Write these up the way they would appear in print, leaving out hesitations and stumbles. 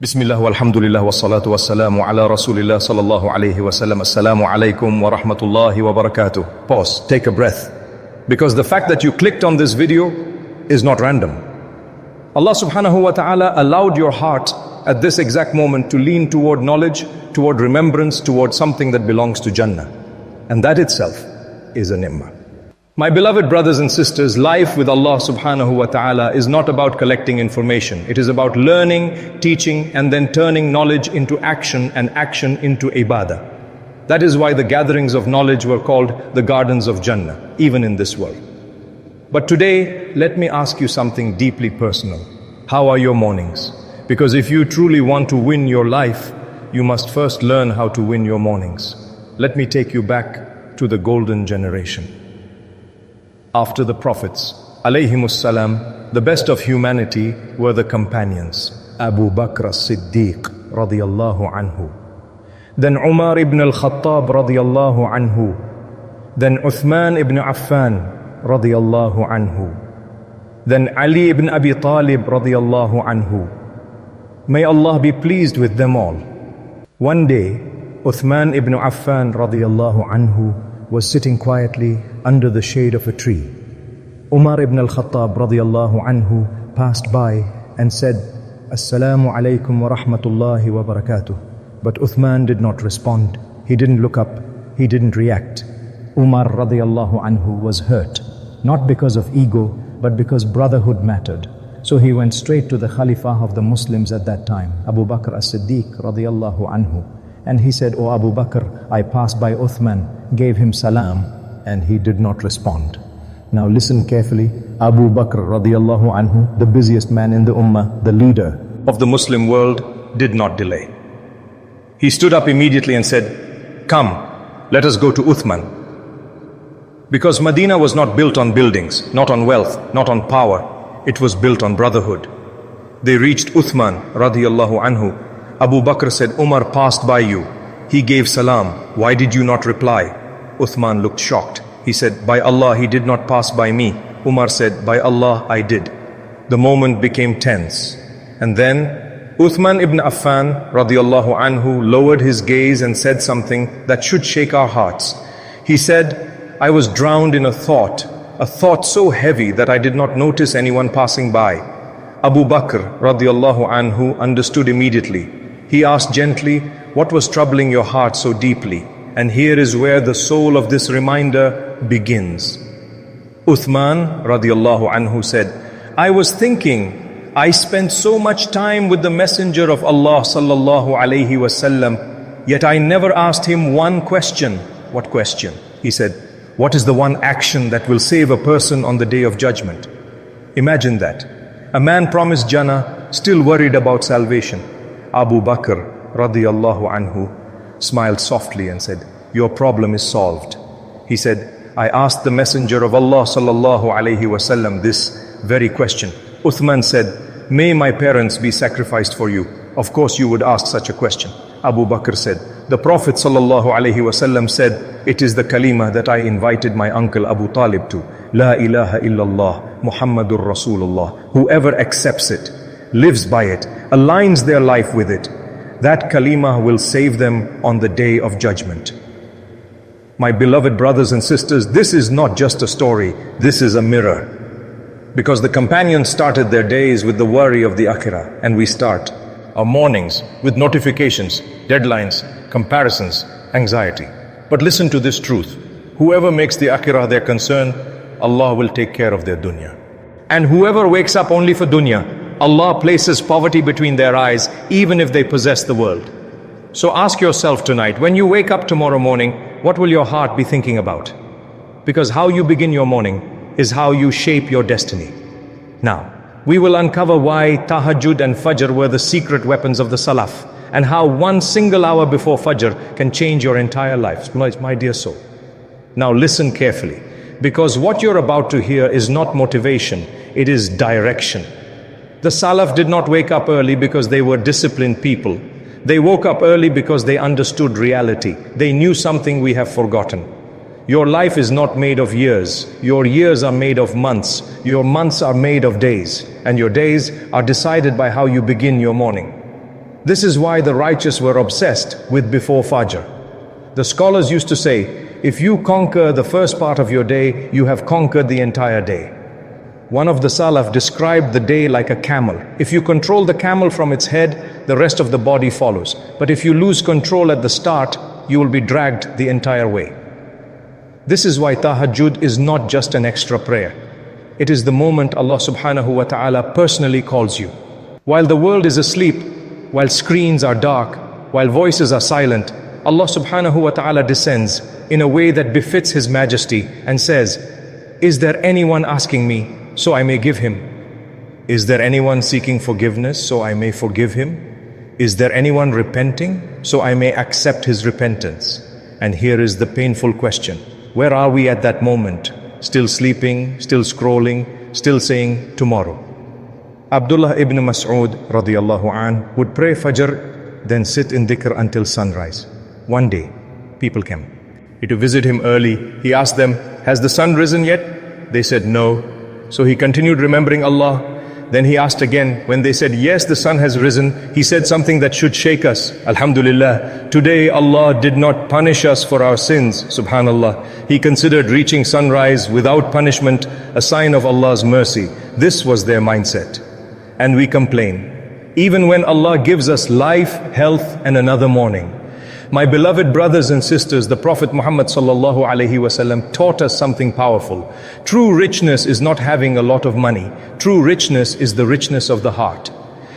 Bismillah walhamdulillah wassalatu wassalamu ala rasulillah sallallahu alayhi wasallam. Assalamu alaikum wa rahmatullahi wa barakatuh. Pause, take a breath. Because the fact that you clicked on this video is not random. Allah subhanahu wa ta'ala allowed your heart at this exact moment to lean toward knowledge, toward remembrance, toward something that belongs to Jannah. And that itself is a ni'mah. My beloved brothers and sisters, life with Allah subhanahu wa ta'ala is not about collecting information. It is about learning, teaching, and then turning knowledge into action and action into ibadah. That is why the gatherings of knowledge were called the gardens of Jannah, even in this world. But today, let me ask you something deeply personal. How are your mornings? Because if you truly want to win your life, you must first learn how to win your mornings. Let me take you back to the golden generation. After the prophets, alayhimus salam, the best of humanity were the companions. Abu Bakr as-Siddiq radiyallahu anhu. Then Umar ibn al-Khattab radiyallahu anhu. Then Uthman ibn Affan radiyallahu anhu. Then Ali ibn Abi Talib radiyallahu anhu. May Allah be pleased with them all. One day, Uthman ibn Affan radiyallahu anhu was sitting quietly under the shade of a tree. Umar ibn al-Khattab radiyallahu anhu passed by and said, Assalamu alaikum wa rahmatullahi wa barakatuh. But Uthman did not respond. He didn't look up. He didn't react. Umar radiyallahu anhu was hurt, not because of ego, but because brotherhood mattered. So he went straight to the Khalifa of the Muslims at that time, Abu Bakr as-Siddiq radiyallahu anhu. And he said, "O Abu Bakr, I passed by Uthman, gave him salam, and he did not respond." Now listen carefully. Abu Bakr radiyallahu anhu, the busiest man in the ummah, the leader of the Muslim world, did not delay. He stood up immediately and said, "Come, let us go to Uthman." Because Medina was not built on buildings, not on wealth, not on power. It was built on brotherhood. They reached Uthman radiyallahu anhu. Abu Bakr said, "Umar passed by you. He gave salam. Why did you not reply?" Uthman looked shocked. He said, "By Allah, he did not pass by me." Umar said, "By Allah, I did." The moment became tense. And then Uthman ibn Affan radiyallahu anhu lowered his gaze and said something that should shake our hearts. He said, "I was drowned in a thought so heavy that I did not notice anyone passing by." Abu Bakr radiyallahu anhu understood immediately. He asked gently, "What was troubling your heart so deeply?" And here is where the soul of this reminder begins. Uthman radiyallahu anhu said, "I was thinking, I spent so much time with the Messenger of Allah sallallahu alayhi wasallam, yet I never asked him one question." What question? He said, "What is the one action that will save a person on the day of judgment?" Imagine that. A man promised Jannah, still worried about salvation. Abu Bakr radiyallahu anhu smiled softly and said, "Your problem is solved." He said, "I asked the Messenger of Allah sallallahu alayhi wasallam this very question." Uthman said, "May my parents be sacrificed for you. Of course you would ask such a question." Abu Bakr said, "The Prophet sallallahu alayhi wasallam said, it is the kalima that I invited my uncle Abu Talib to. La ilaha illallah, Muhammadur Rasulullah. Whoever accepts it, lives by it, aligns their life with it, that kalima will save them on the day of judgment." My beloved brothers and sisters, this is not just a story, this is a mirror. Because the companions started their days with the worry of the Akhirah, and we start our mornings with notifications, deadlines, comparisons, anxiety. But listen to this truth. Whoever makes the Akhirah their concern, Allah will take care of their dunya. And whoever wakes up only for dunya, Allah places poverty between their eyes, even if they possess the world. So ask yourself tonight, when you wake up tomorrow morning, what will your heart be thinking about? Because how you begin your morning is how you shape your destiny. Now, we will uncover why Tahajjud and Fajr were the secret weapons of the Salaf, and how one single hour before Fajr can change your entire life, my dear soul. Now listen carefully, because what you're about to hear is not motivation, it is direction. The Salaf did not wake up early because they were disciplined people. They woke up early because they understood reality. They knew something we have forgotten. Your life is not made of years. Your years are made of months. Your months are made of days. And your days are decided by how you begin your morning. This is why the righteous were obsessed with before Fajr. The scholars used to say, if you conquer the first part of your day, you have conquered the entire day. One of the Salaf described the day like a camel. If you control the camel from its head, the rest of the body follows. But if you lose control at the start, you will be dragged the entire way. This is why Tahajjud is not just an extra prayer. It is the moment Allah subhanahu wa ta'ala personally calls you. While the world is asleep, while screens are dark, while voices are silent, Allah subhanahu wa ta'ala descends in a way that befits His majesty and says, is there anyone asking me so I may give him? Is there anyone seeking forgiveness so I may forgive him? Is there anyone repenting so I may accept his repentance? And here is the painful question. Where are we at that moment? Still sleeping, still scrolling, still saying tomorrow. Abdullah ibn Mas'ud radiyallahu an would pray Fajr, then sit in dhikr until sunrise. One day, people came to visit him early. He asked them, has the sun risen yet? They said no. So he continued remembering Allah. Then he asked again. When they said, yes, the sun has risen, he said something that should shake us. Alhamdulillah, today Allah did not punish us for our sins. Subhanallah. He considered reaching sunrise without punishment a sign of Allah's mercy. This was their mindset. And we complain. Even when Allah gives us life, health, and another morning. My beloved brothers and sisters, the Prophet Muhammad sallallahu alaihi wasallam taught us something powerful. True richness is not having a lot of money. True richness is the richness of the heart.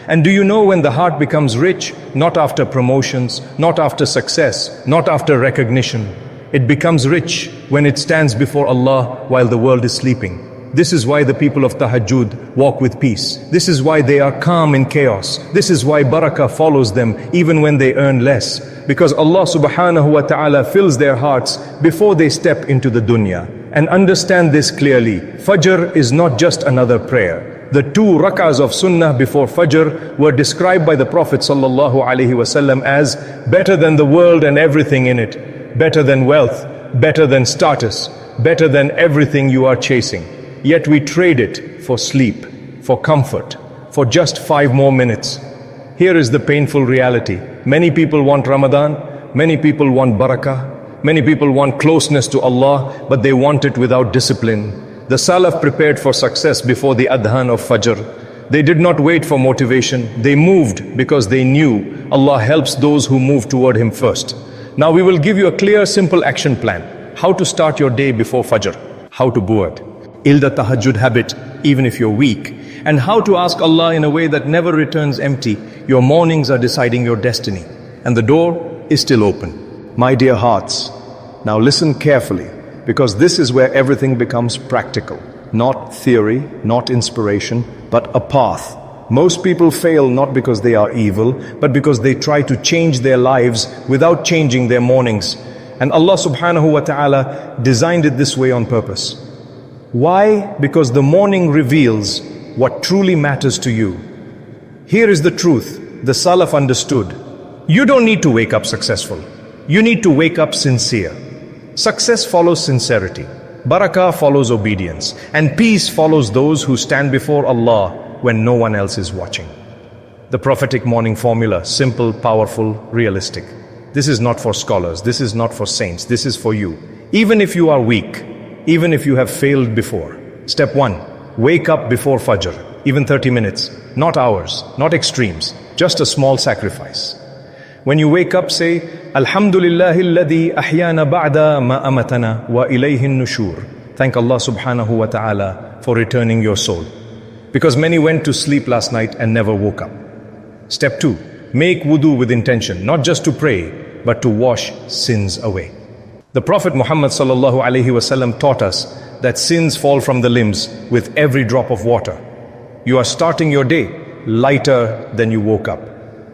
And do you know when the heart becomes rich? Not after promotions, not after success, not after recognition. It becomes rich when it stands before Allah while the world is sleeping. This is why the people of Tahajjud walk with peace. This is why they are calm in chaos. This is why Barakah follows them even when they earn less. Because Allah subhanahu wa ta'ala fills their hearts before they step into the dunya. And understand this clearly. Fajr is not just another prayer. The 2 rak'ahs of sunnah before Fajr were described by the Prophet sallallahu alaihi wasallam as better than the world and everything in it. Better than wealth, better than status, better than everything you are chasing. Yet we trade it for sleep, for comfort, for just 5 more minutes. Here is the painful reality. Many people want Ramadan, many people want Barakah, many people want closeness to Allah, but they want it without discipline. The Salaf prepared for success before the Adhan of Fajr. They did not wait for motivation. They moved because they knew Allah helps those who move toward Him first. Now we will give you a clear, simple action plan. How to start your day before Fajr. How to build the Tahajjud habit, even if you're weak. And how to ask Allah in a way that never returns empty. Your mornings are deciding your destiny. And the door is still open. My dear hearts, now listen carefully, because this is where everything becomes practical. Not theory, not inspiration, but a path. Most people fail not because they are evil, but because they try to change their lives without changing their mornings. And Allah subhanahu wa ta'ala designed it this way on purpose. Why? Because the morning reveals what truly matters to you. Here is the truth. The Salaf understood. You don't need to wake up successful. You need to wake up sincere. Success follows sincerity. Barakah follows obedience. And peace follows those who stand before Allah when no one else is watching. The prophetic morning formula, simple, powerful, realistic. This is not for scholars. This is not for saints. This is for you. Even if you are weak, even if you have failed before. Step 1, wake up before Fajr, even 30 minutes, not hours, not extremes, just a small sacrifice. When you wake up, say, Alhamdulillahi alladhi ahyana ba'da ma amatana wa ilayhi nushur. Thank Allah subhanahu wa ta'ala for returning your soul. Because many went to sleep last night and never woke up. Step 2, make wudu with intention, not just to pray, but to wash sins away. The Prophet Muhammad sallallahu alaihi wasallam taught us that sins fall from the limbs with every drop of water. You are starting your day lighter than you woke up.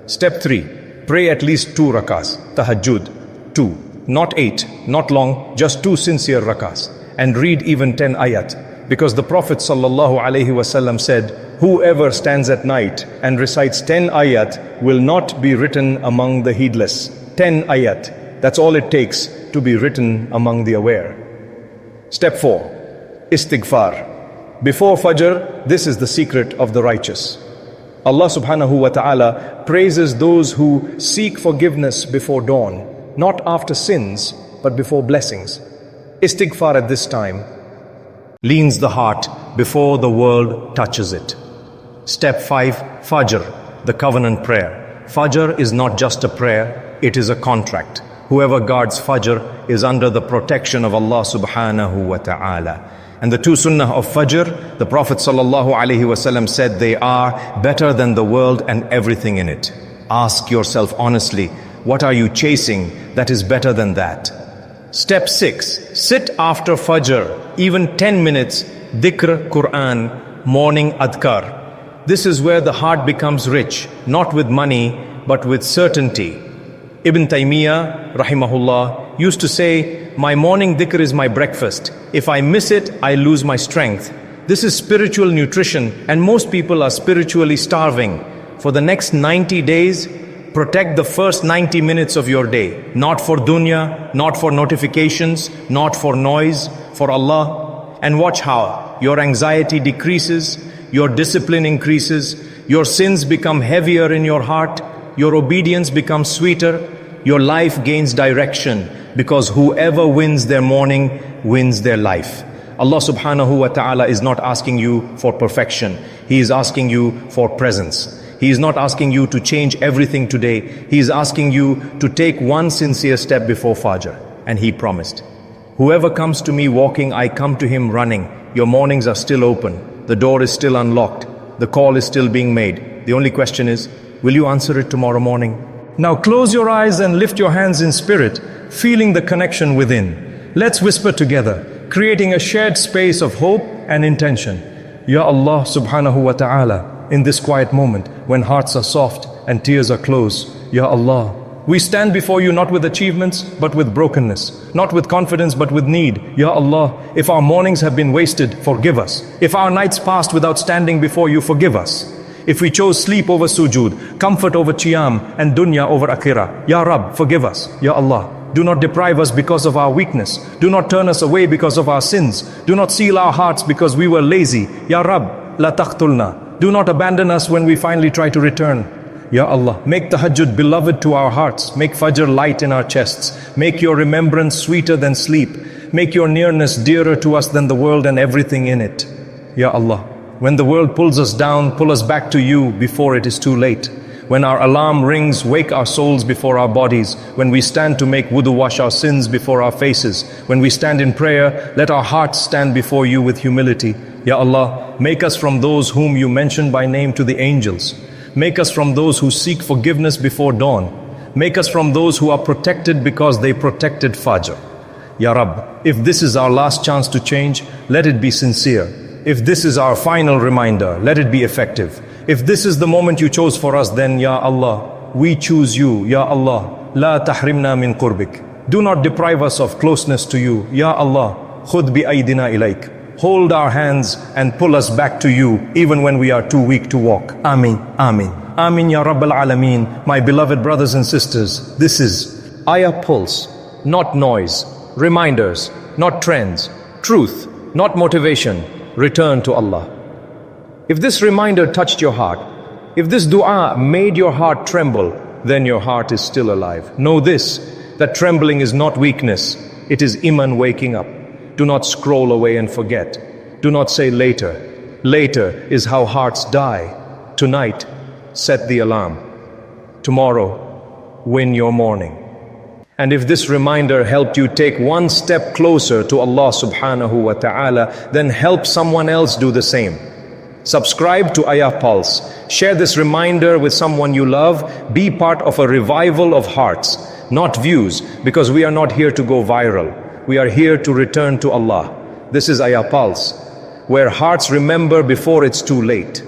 Step 3, pray at least 2 rakahs, tahajjud, 2, not 8, not long, just 2 sincere rakahs, and read even 10 ayat. Because the Prophet sallallahu alaihi wasallam said, whoever stands at night and recites 10 ayat will not be written among the heedless. 10 ayat. That's all it takes to be written among the aware. Step 4, istighfar. Before Fajr, this is the secret of the righteous. Allah subhanahu wa ta'ala praises those who seek forgiveness before dawn, not after sins, but before blessings. Istighfar at this time leans the heart before the world touches it. Step 5, Fajr, the covenant prayer. Fajr is not just a prayer, it is a contract. Whoever guards Fajr is under the protection of Allah subhanahu wa ta'ala. And the two sunnah of Fajr, the Prophet sallallahu alaihi wasallam said they are better than the world and everything in it. Ask yourself honestly, what are you chasing that is better than that? Step 6, sit after Fajr, even 10 minutes, dhikr, Quran, morning adhkar. This is where the heart becomes rich, not with money, but with certainty. Ibn Taymiyyah, rahimahullah, used to say, my morning dhikr is my breakfast. If I miss it, I lose my strength. This is spiritual nutrition, and most people are spiritually starving. For the next 90 days, protect the first 90 minutes of your day. Not for dunya, not for notifications, not for noise, for Allah. And watch how your anxiety decreases, your discipline increases, your sins become heavier in your heart, your obedience becomes sweeter, your life gains direction, because whoever wins their morning wins their life. Allah subhanahu wa ta'ala is not asking you for perfection. He is asking you for presence. He is not asking you to change everything today. He is asking you to take one sincere step before Fajr. And He promised, whoever comes to me walking, I come to him running. Your mornings are still open. The door is still unlocked. The call is still being made. The only question is, will you answer it tomorrow morning? Now close your eyes and lift your hands in spirit, feeling the connection within. Let's whisper together, creating a shared space of hope and intention. Ya Allah subhanahu wa ta'ala, in this quiet moment, when hearts are soft and tears are close, Ya Allah, we stand before you not with achievements, but with brokenness, not with confidence, but with need. Ya Allah, if our mornings have been wasted, forgive us. If our nights passed without standing before you, forgive us. If we chose sleep over sujood, comfort over Qiyam, and Dunya over Ākhirah, Ya Rabb, forgive us. Ya Allah, do not deprive us because of our weakness. Do not turn us away because of our sins. Do not seal our hearts because we were lazy. Ya Rabb, la taqtulna. Do not abandon us when we finally try to return. Ya Allah, make Tahajjud beloved to our hearts. Make Fajr light in our chests. Make your remembrance sweeter than sleep. Make your nearness dearer to us than the world and everything in it. Ya Allah, when the world pulls us down, pull us back to you before it is too late. When our alarm rings, wake our souls before our bodies. When we stand to make wudu, wash our sins before our faces. When we stand in prayer, let our hearts stand before you with humility. Ya Allah, make us from those whom you mentioned by name to the angels. Make us from those who seek forgiveness before dawn. Make us from those who are protected because they protected Fajr. Ya Rabb, if this is our last chance to change, let it be sincere. If this is our final reminder, let it be effective. If this is the moment you chose for us, then Ya Allah, we choose you. Ya Allah, la tahrimna min qurbik. Do not deprive us of closeness to you. Ya Allah, khud bi aydina ilayk. Hold our hands and pull us back to you, even when we are too weak to walk. Ameen, Ameen. Ameen Ya Rabbal Alameen. My beloved brothers and sisters, this is Ayah Pulse, not noise. Reminders, not trends. Truth, not motivation. Return to Allah. If this reminder touched your heart, if this dua made your heart tremble, then your heart is still alive. Know this, that trembling is not weakness, it is imān waking up. Do not scroll away and forget. Do not say later. Later is how hearts die. Tonight, set the alarm. Tomorrow, win your morning. And if this reminder helped you take one step closer to Allah subhanahu wa ta'ala, then help someone else do the same. Subscribe to Ayah Pulse. Share this reminder with someone you love. Be part of a revival of hearts, not views, because we are not here to go viral. We are here to return to Allah. This is Ayah Pulse, where hearts remember before it's too late.